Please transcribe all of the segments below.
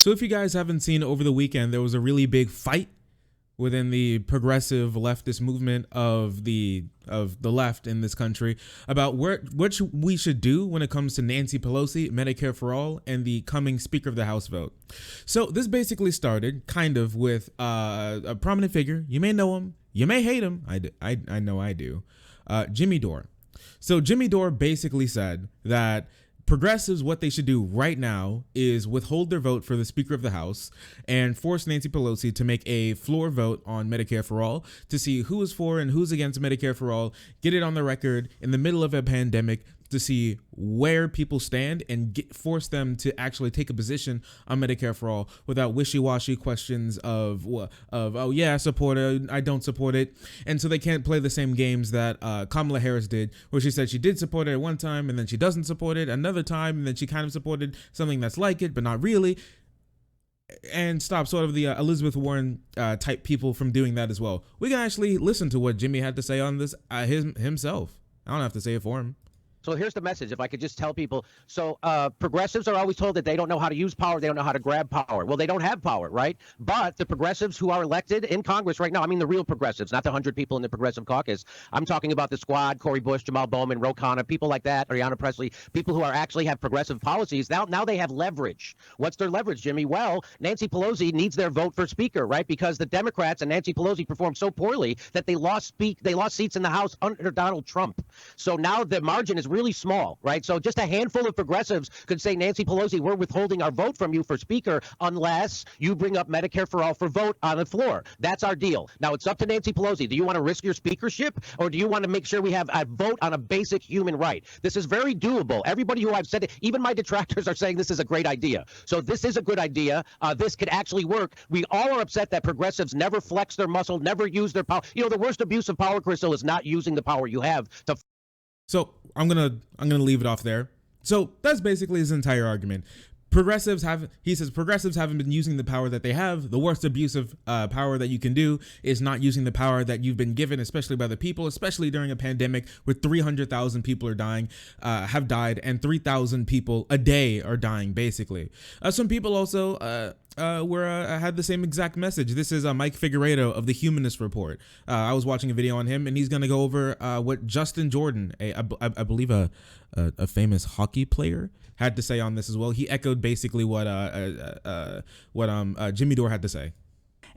So if you guys haven't seen, over the weekend, there was a really big fight within the progressive leftist movement of the left in this country about what we should do when it comes to Nancy Pelosi, Medicare for All, and the coming Speaker of the House vote. So this basically started kind of with a prominent figure. You may know him, you may hate him. I know I do. Jimmy Dore. So Jimmy Dore basically said that progressives, what they should do right now is withhold their vote for the Speaker of the House and force Nancy Pelosi to make a floor vote on Medicare for All to see who is for and who's against Medicare for All, get it on the record in the middle of a pandemic to see where people stand and force them to actually take a position on Medicare for All without wishy-washy questions of oh yeah, I support it, I don't support it. And so they can't play the same games that Kamala Harris did, where she said she did support it at one time and then she doesn't support it another time, and then she kind of supported something that's like it but not really, and stop sort of the Elizabeth Warren type people from doing that as well. We can actually listen to what Jimmy had to say on this himself. I don't have to say it for him. So here's the message, if I could just tell people. So progressives are always told that they don't know how to use power, they don't know how to grab power. Well, they don't have power, right? But the progressives who are elected in Congress right now, I mean the real progressives, not the 100 people in the Progressive Caucus. I'm talking about the Squad, Cori Bush, Jamal Bowman, Ro Khanna, people like that, Ayanna Pressley, people who are actually have progressive policies. Now they have leverage. What's their leverage, Jimmy? Well, Nancy Pelosi needs their vote for Speaker, right? Because the Democrats and Nancy Pelosi performed so poorly that they lost seats in the House under Donald Trump. So now the margin is really small, right? So just a handful of progressives could say, Nancy Pelosi, we're withholding our vote from you for Speaker unless you bring up Medicare for All for vote on the floor. That's our deal. Now it's up to Nancy Pelosi. Do you want to risk your speakership, or do you want to make sure we have a vote on a basic human right? This is very doable. Everybody who I've said it, even my detractors, are saying this is a great idea. So this is a good idea. This could actually work. We all are upset that progressives never flex their muscle, never use their power. You know, the worst abuse of power, Crystal, is not using the power you have to. So I'm gonna leave it off there. So that's basically his entire argument. He says progressives haven't been using the power that they have. The worst abuse of power that you can do is not using the power that you've been given, especially by the people, especially during a pandemic where 300,000 people have died, and 3,000 people a day are dying, basically. Some people also had the same exact message. This is Mike Figueredo of the Humanist Report. I was watching a video on him, and he's going to go over what Justin Jordan, I believe a famous hockey player, had to say on this as well. He echoed basically what Jimmy Dore had to say.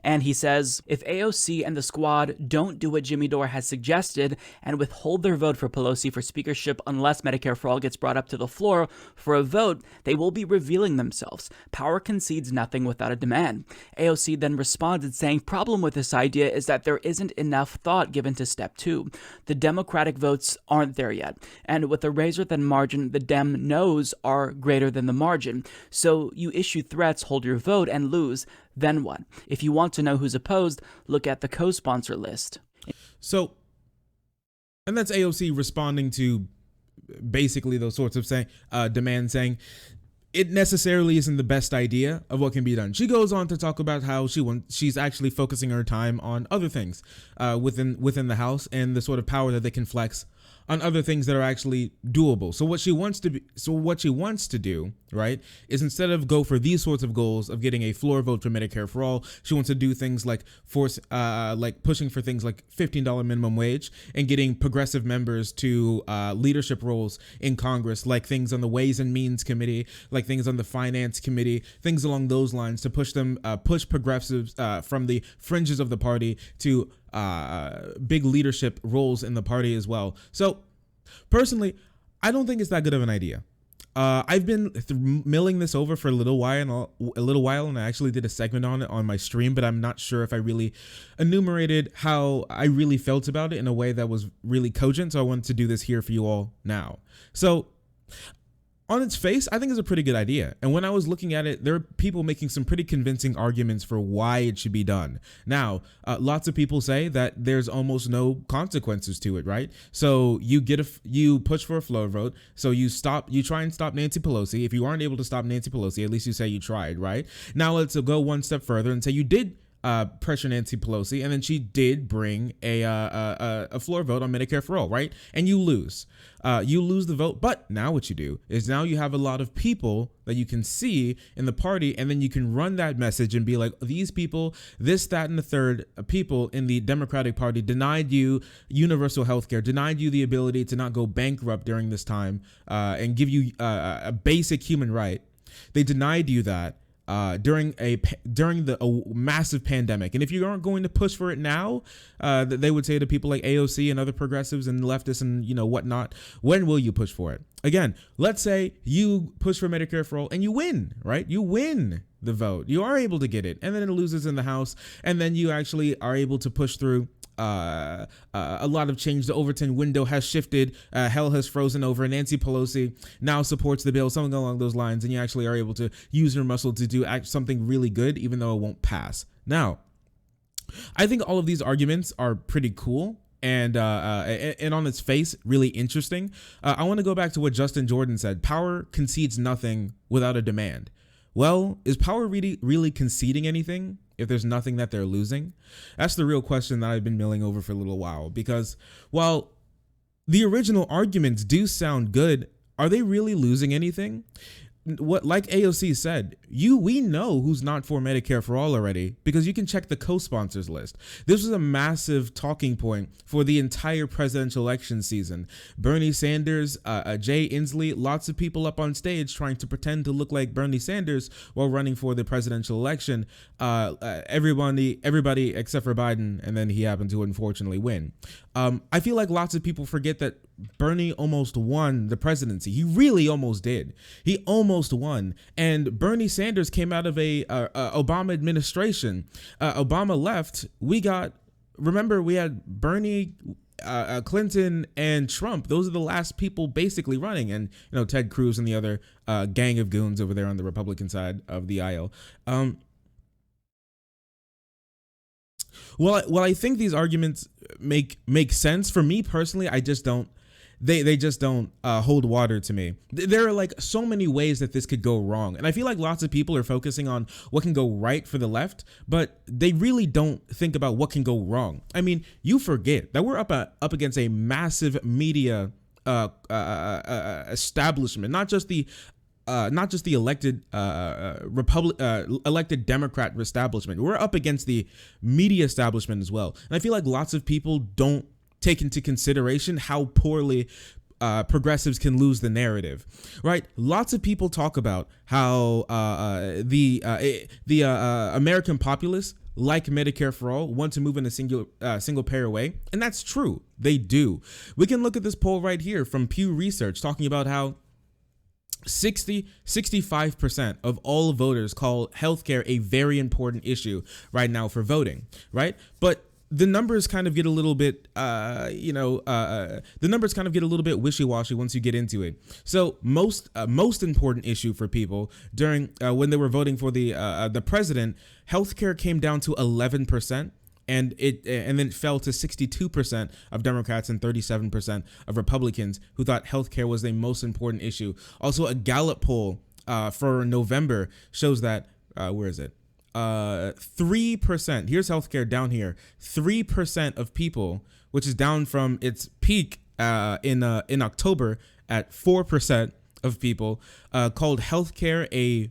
And he says, if AOC and the Squad don't do what Jimmy Dore has suggested and withhold their vote for Pelosi for speakership unless Medicare for All gets brought up to the floor for a vote, they will be revealing themselves. Power concedes nothing without a demand. AOC then responded saying, problem with this idea is that there isn't enough thought given to step 2. The Democratic votes aren't there yet. And with a razor-thin margin, the Dem no's are greater than the margin. So you issue threats, hold your vote, and lose. Then what? If you want to know who's opposed, look at the co-sponsor list. So, and that's AOC responding to basically those sorts of demands, saying it necessarily isn't the best idea of what can be done. She goes on to talk about how she's actually focusing her time on other things within the House and the sort of power that they can flex on other things that are actually doable. So what she wants to do, right, is instead of go for these sorts of goals of getting a floor vote for Medicare for All, she wants to do things like pushing for things like $15 minimum wage and getting progressive members to leadership roles in Congress, like things on the Ways and Means Committee, like things on the Finance Committee, things along those lines, to push progressives from the fringes of the party to big leadership roles in the party as well. So personally, I don't think it's that good of an idea. I've been milling this over for a little while, and I actually did a segment on it on my stream, but I'm not sure if I really enumerated how I really felt about it in a way that was really cogent. So I wanted to do this here for you all now. So on its face, I think it's a pretty good idea. And when I was looking at it, there are people making some pretty convincing arguments for why it should be done. Now, lots of people say that there's almost no consequences to it, right? So you push for a floor vote. So you try and stop Nancy Pelosi. If you aren't able to stop Nancy Pelosi, at least you say you tried, right? Now let's go one step further and say you did pressure Nancy Pelosi, and then she did bring a floor vote on Medicare for all, right? And you lose. You lose the vote, but now what you do is now you have a lot of people that you can see in the party, and then you can run that message and be like, these people, this, that, and the third people in the Democratic Party denied you universal health care, denied you the ability to not go bankrupt during this time, and give you a basic human right. They denied you that. During a massive pandemic. And if you aren't going to push for it now, they would say to people like AOC and other progressives and leftists and whatnot, when will you push for it? Again, let's say you push for Medicare for all and you win, right? You win the vote. You are able to get it, and then it loses in the House, and then you actually are able to push through a lot of change. The Overton window has shifted. Hell has frozen over. Nancy Pelosi now supports the bill, something along those lines, and you actually are able to use your muscle to do something really good, even though it won't pass. Now, I think all of these arguments are pretty cool and on its face, really interesting. I want to go back to what Justin Jordan said. Power concedes nothing without a demand. Well, is power really conceding anything if there's nothing that they're losing? That's the real question that I've been milling over for a little while, because while the original arguments do sound good, are they really losing anything? What, like AOC said, we know who's not for Medicare for all already, because you can check the co-sponsors list. This was a massive talking point for the entire presidential election season. Bernie Sanders, Jay Inslee, lots of people up on stage trying to pretend to look like Bernie Sanders while running for the presidential election. Everybody except for Biden, and then he happened to unfortunately win. I feel like lots of people forget that Bernie almost won the presidency. He really almost did. He almost won. And Bernie Sanders came out of a Obama administration. Obama left. We had Bernie, Clinton, and Trump. Those are the last people basically running. And, Ted Cruz and the other gang of goons over there on the Republican side of the aisle. Well, I think these arguments make sense. For me personally, I just don't. They just don't hold water to me. There are like so many ways that this could go wrong. And I feel like lots of people are focusing on what can go right for the left, but they really don't think about what can go wrong. I mean, you forget that we're up against a massive media establishment, not just the elected elected Democrat establishment. We're up against the media establishment as well. And I feel like lots of people don't take into consideration how poorly progressives can lose the narrative, right? Lots of people talk about how the American populace, like Medicare for all, want to move in a single payer way, and that's true. They do. We can look at this poll right here from Pew Research talking about how 65% of all voters call healthcare a very important issue right now for voting, right? But the numbers kind of get a little bit, wishy-washy once you get into it. So most important issue for people during when they were voting for the president, healthcare came down to 11%. And then it fell to 62% of Democrats and 37% of Republicans who thought healthcare was the most important issue. Also, a Gallup poll for November shows that, where is it? 3%, here's healthcare down here, 3% of people, which is down from its peak in October at 4% of people, called healthcare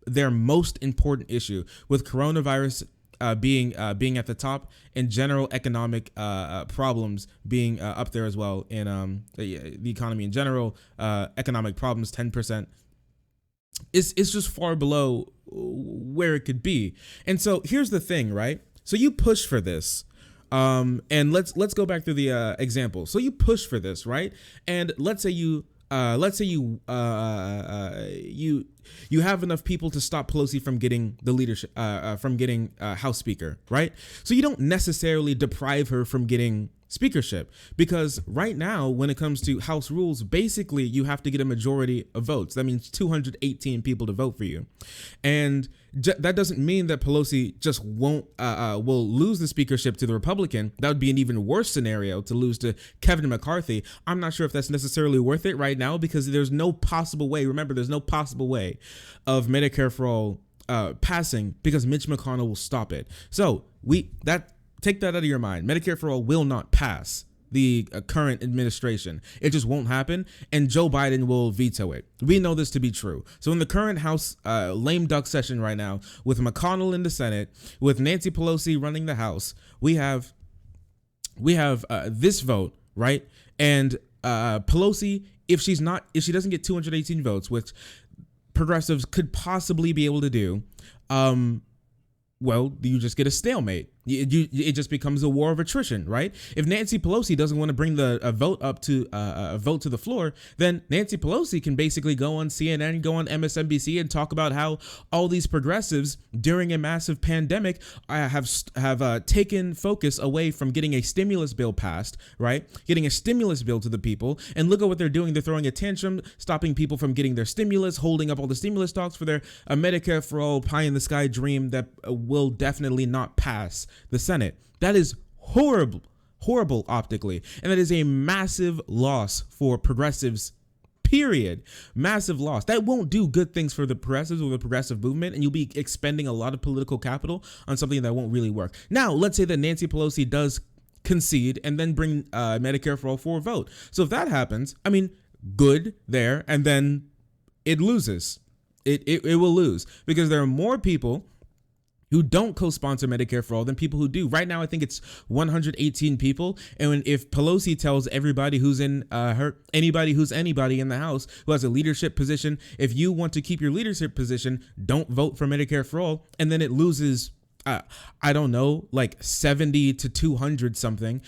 their most important issue, with coronavirus being at the top, and general economic problems being up there as well, in the economy in general. Economic problems, 10%. It's just far below where it could be. And so here's the thing, right? So you push for this. And let's go back through the example. So you push for this, right? And let's say you have enough people to stop Pelosi from getting the leadership, from getting House Speaker, right? So you don't necessarily deprive her from getting speakership, because right now, when it comes to House rules, basically you have to get a majority of votes. That means 218 people to vote for you, and that doesn't mean that Pelosi just will lose the speakership to the Republican. That would be an even worse scenario, to lose to Kevin McCarthy. I'm not sure if that's necessarily worth it right now, because there's no possible way. Remember, there's no possible way of Medicare for all passing because Mitch McConnell will stop it. So take that out of your mind. Medicare for all will not pass the current administration. It just won't happen, and Joe Biden will veto it. We know this to be true. So in the current House lame duck session right now, with McConnell in the Senate, with Nancy Pelosi running the House, we have this vote, right? And Pelosi, if she doesn't get 218 votes, which progressives could possibly be able to do, well, you just get a stalemate. It just becomes a war of attrition, right? If Nancy Pelosi doesn't want to bring a vote to the floor, then Nancy Pelosi can basically go on CNN, go on MSNBC, and talk about how all these progressives during a massive pandemic have taken focus away from getting a stimulus bill passed, right? Getting a stimulus bill to the people, and look at what they're doing. They're throwing a tantrum, stopping people from getting their stimulus, holding up all the stimulus talks for their Medicare for all pie in the sky dream that will definitely not pass the Senate. That is horrible optically, and that is a massive loss for progressives, period. Massive loss. That won't do good things for the progressives or the progressive movement, and you'll be expending a lot of political capital on something that won't really work. Now, let's say that Nancy Pelosi does concede and then bring Medicare for all for a vote. So if that happens, I mean, good there, and then it loses. It will lose because there are more people who don't co-sponsor Medicare for all than people who do. Right now, I think it's 118 people. And if Pelosi tells everybody who's in anybody in the House who has a leadership position, if you want to keep your leadership position, don't vote for Medicare for all. And then it loses, I don't know, like 70 to 200 something.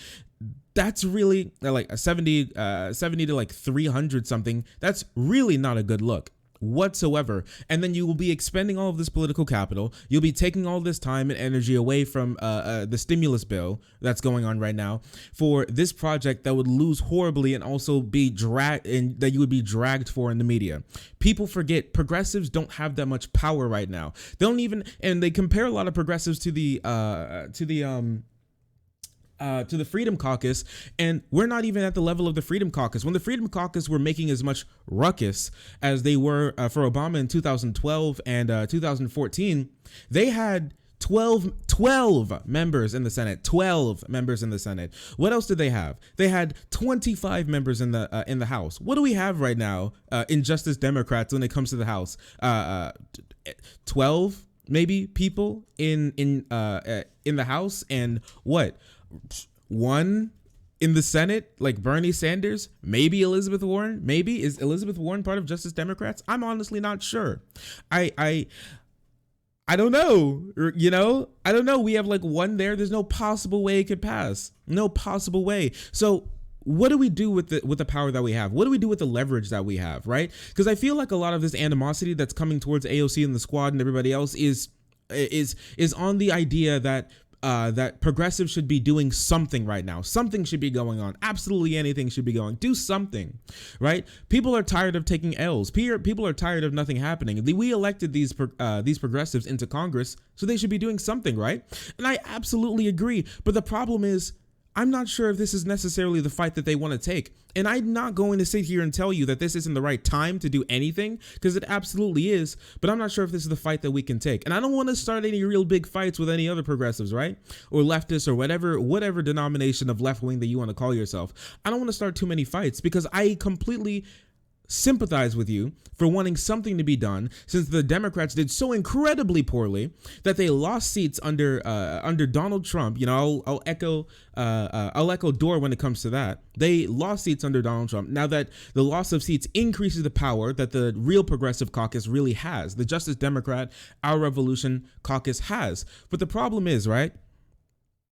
That's really like 70 to like 300 something. That's really not a good look whatsoever. And then you will be expending all of this political capital. You'll be taking all this time and energy away from the stimulus bill that's going on right now for this project that would lose horribly and also be dragged, and that you would be dragged for in the media. People forget progressives don't have that much power right now. They don't even, and they compare a lot of progressives to the Freedom Caucus, and we're not even at the level of the Freedom Caucus. When the Freedom Caucus were making as much ruckus as they were for Obama in 2012 and 2014, they had 12 members in the Senate. 12 members in the Senate. What else did they have? They had 25 members in the House. What do we have right now in Justice Democrats when it comes to the House? 12 maybe people in the House, and what? One in the Senate, like Bernie Sanders, maybe Elizabeth Warren. Maybe is Elizabeth Warren part of Justice Democrats? I'm honestly not sure. I don't know. You know, I don't know. We have like one there. There's no possible way it could pass. No possible way. So what do we do with the power that we have? What do we do with the leverage that we have, right? Because I feel like a lot of this animosity that's coming towards AOC and the squad and everybody else is on the idea that progressives should be doing something right now. Something should be going on. Absolutely anything should be going. Do something, right? People are tired of taking L's. People are tired of nothing happening. We elected these progressives into Congress, so they should be doing something, right? And I absolutely agree. But the problem is, I'm not sure if this is necessarily the fight that they want to take. And I'm not going to sit here and tell you that this isn't the right time to do anything, because it absolutely is. But I'm not sure if this is the fight that we can take. And I don't want to start any real big fights with any other progressives, right? Or leftists, or whatever denomination of left wing that you want to call yourself. I don't want to start too many fights, because I completely sympathize with you for wanting something to be done, since the Democrats did so incredibly poorly that they lost seats under Donald Trump. You know, I'll echo Dore when it comes to that. They lost seats under Donald Trump. Now that the loss of seats increases the power that the real progressive caucus really has, the Justice Democrat, Our Revolution caucus has. But the problem is, right,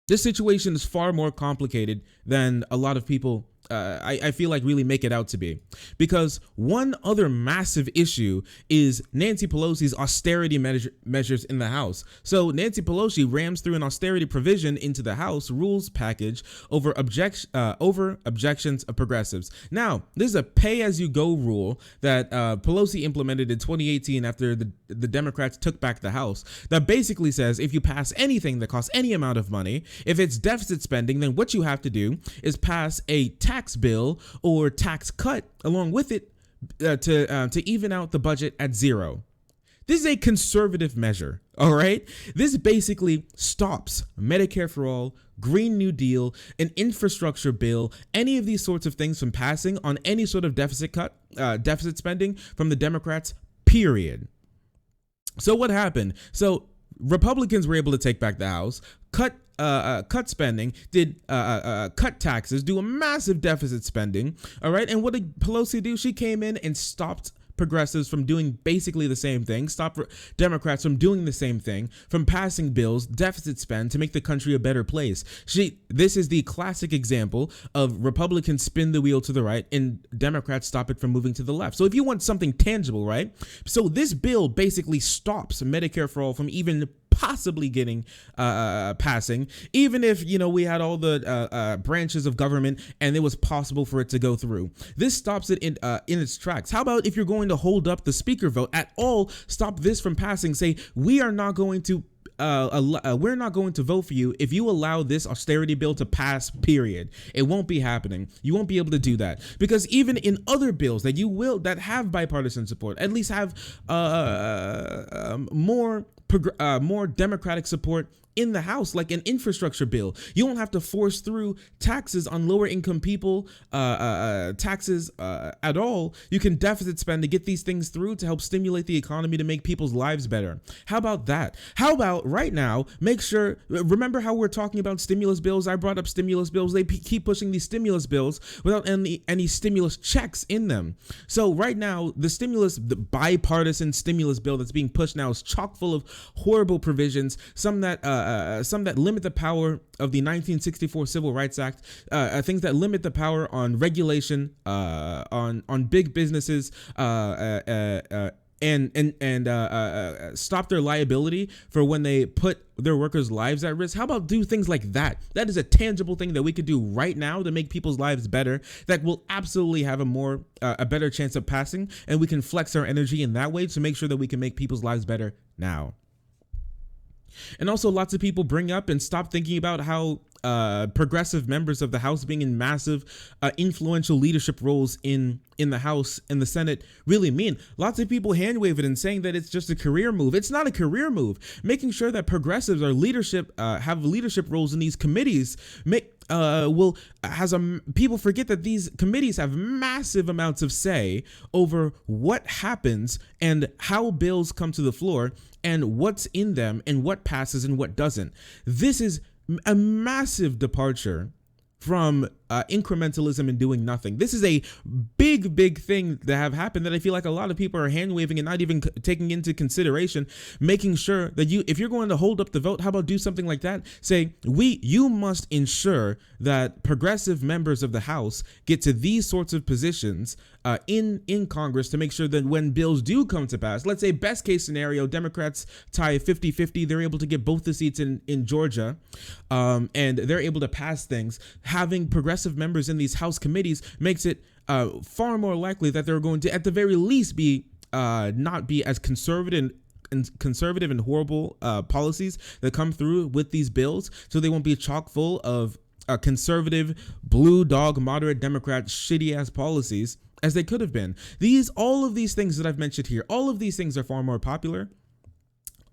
this situation is far more complicated than a lot of people I feel like really make it out to be, because one other massive issue is Nancy Pelosi's austerity measures in the House. So Nancy Pelosi rams through an austerity provision into the House rules package over objections of progressives. Now, this is a pay-as-you-go rule that Pelosi implemented in 2018 after the Democrats took back the House, that basically says if you pass anything that costs any amount of money, if it's deficit spending, then what you have to do is pass a tax bill or tax cut along with it to even out the budget at zero. This is a conservative measure, all right? This basically stops Medicare for all, Green New Deal, an infrastructure bill, any of these sorts of things from passing on any sort of deficit spending from the Democrats, period. So what happened? So Republicans were able to take back the House, cut spending, cut taxes, do a massive deficit spending, all right? And what did Pelosi do? She came in and stopped progressives from doing basically the same thing, stop Democrats from doing the same thing, from passing bills, deficit spend to make the country a better place. This is the classic example of Republicans spin the wheel to the right and Democrats stop it from moving to the left. So if you want something tangible, right? So this bill basically stops Medicare for all from even possibly getting passing, even if we had all the branches of government and it was possible for it to go through. This stops it in its tracks. How about if you're going to hold up the speaker vote at all, stop this from passing, say we're not going to vote for you if you allow this austerity bill to pass, period. It won't be happening. You won't be able to do that, because even in other bills that have bipartisan support, at least have more Democratic support in the House, like an infrastructure bill, you won't have to force through taxes on lower income people, taxes at all. You can deficit spend to get these things through to help stimulate the economy to make people's lives better. How about that? How about right now, remember how we're talking about stimulus bills? I brought up stimulus bills. They keep pushing these stimulus bills without any stimulus checks in them. So right now, the bipartisan stimulus bill that's being pushed now is chock full of horrible provisions, some that limit the power of the 1964 Civil Rights Act, things that limit the power on regulation, on big businesses, and stop their liability for when they put their workers' lives at risk. How about do things like that? That is a tangible thing that we could do right now to make people's lives better, that will absolutely have a better chance of passing, and we can flex our energy in that way to make sure that we can make people's lives better now. And also, lots of people bring up and stop thinking about how progressive members of the House being in massive influential leadership roles in the House and the Senate really mean. Lots of people hand wave it and saying that it's just a career move. It's not a career move. Making sure that progressives are have leadership roles in these committees people forget that these committees have massive amounts of say over what happens and how bills come to the floor and what's in them and what passes and what doesn't. This is a massive departure from incrementalism and doing nothing. This is a big thing that have happened that I feel like a lot of people are hand waving and not even taking into consideration, making sure that if you're going to hold up the vote, how about do something like that? Say, you must ensure that progressive members of the House get to these sorts of positions in Congress to make sure that when bills do come to pass, let's say best case scenario, Democrats tie 50-50, they're able to get both the seats in Georgia, and they're able to pass things. Having progressive members in these House committees makes it far more likely that they're going to, at the very least, not be as conservative and horrible policies that come through with these bills, so they won't be chock full of conservative, blue dog, moderate Democrat, shitty ass policies as they could have been. All of these things that I've mentioned here, all of these things are far more popular.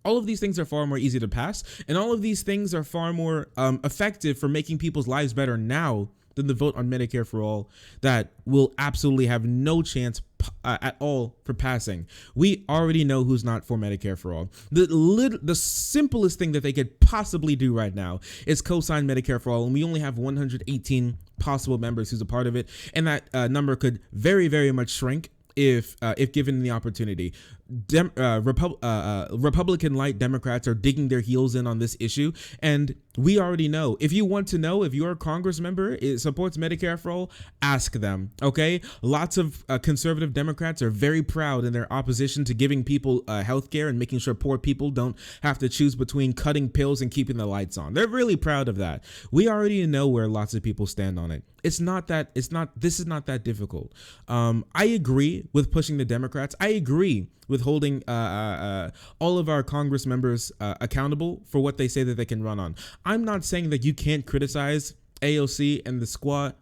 All of these things are far more easy to pass, and all of these things are far more effective for making people's lives better now than the vote on Medicare for all that will absolutely have no chance at all for passing. We already know who's not for Medicare for all. The simplest thing that they could possibly do right now is co-sign Medicare for all, and we only have 118 possible members who's a part of it, and that number could very, very much shrink if given the opportunity. Republican-light Democrats are digging their heels in on this issue, and we already know. If you want to know if your Congress member supports Medicare for all, ask them, okay? Lots of conservative Democrats are very proud in their opposition to giving people health care and making sure poor people don't have to choose between cutting pills and keeping the lights on. They're really proud of that. We already know where lots of people stand on it. This is not that difficult. I agree with pushing the Democrats. I agree with holding all of our Congress members accountable for what they say that they can run on. I'm not saying that you can't criticize AOC and the squad,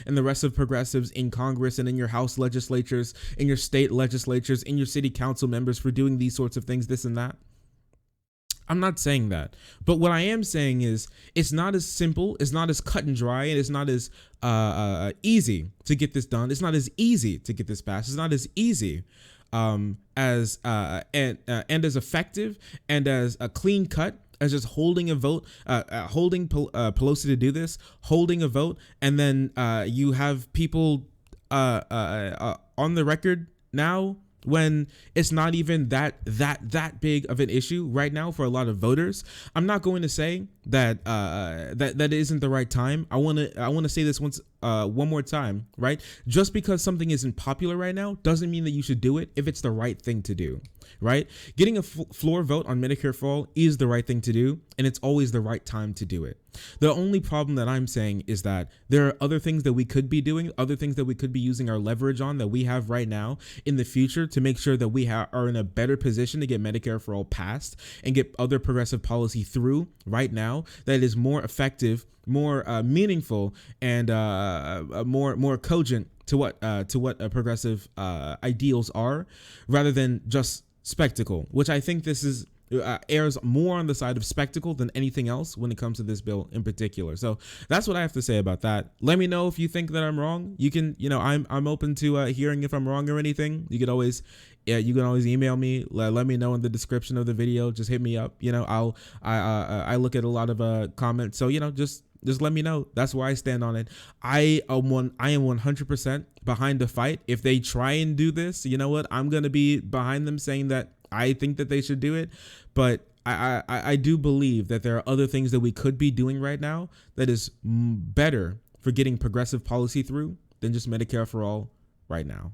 and the rest of progressives in Congress and in your House legislatures, in your state legislatures, in your city council members for doing these sorts of things, this and that. I'm not saying that. But what I am saying is it's not as simple, it's not as cut and dry, and it's not as easy to get this done. It's not as easy to get this passed. It's not as easy and as effective and as a clean cut as just holding a vote, holding Pelosi to do this, holding a vote, and then you have people on the record now when it's not even that big of an issue right now for a lot of voters. I'm not going to say that that isn't the right time. I want to say this one more time, right? Just because something isn't popular right now doesn't mean that you should do it if it's the right thing to do, right? Getting a floor vote on Medicare for all is the right thing to do, and it's always the right time to do it. The only problem that I'm saying is that there are other things that we could be doing, other things that we could be using our leverage on that we have right now in the future to make sure that we are in a better position to get Medicare for all passed and get other progressive policy through right now that is more effective, more meaningful, and more cogent to what progressive ideals are, rather than just spectacle, which I think this is errs more on the side of spectacle than anything else when it comes to this bill in particular. So that's what I have to say about that. Let me know if you think that I'm wrong. You can, I'm open to hearing if I'm wrong or anything. You can always email me. Let me know in the description of the video. Just hit me up. I look at a lot of comments. So just let me know. That's where I stand on it. I am 100% behind the fight. If they try and do this, you know what? I'm gonna be behind them, saying that I think that they should do it. But I do believe that there are other things that we could be doing right now that is better for getting progressive policy through than just Medicare for all right now.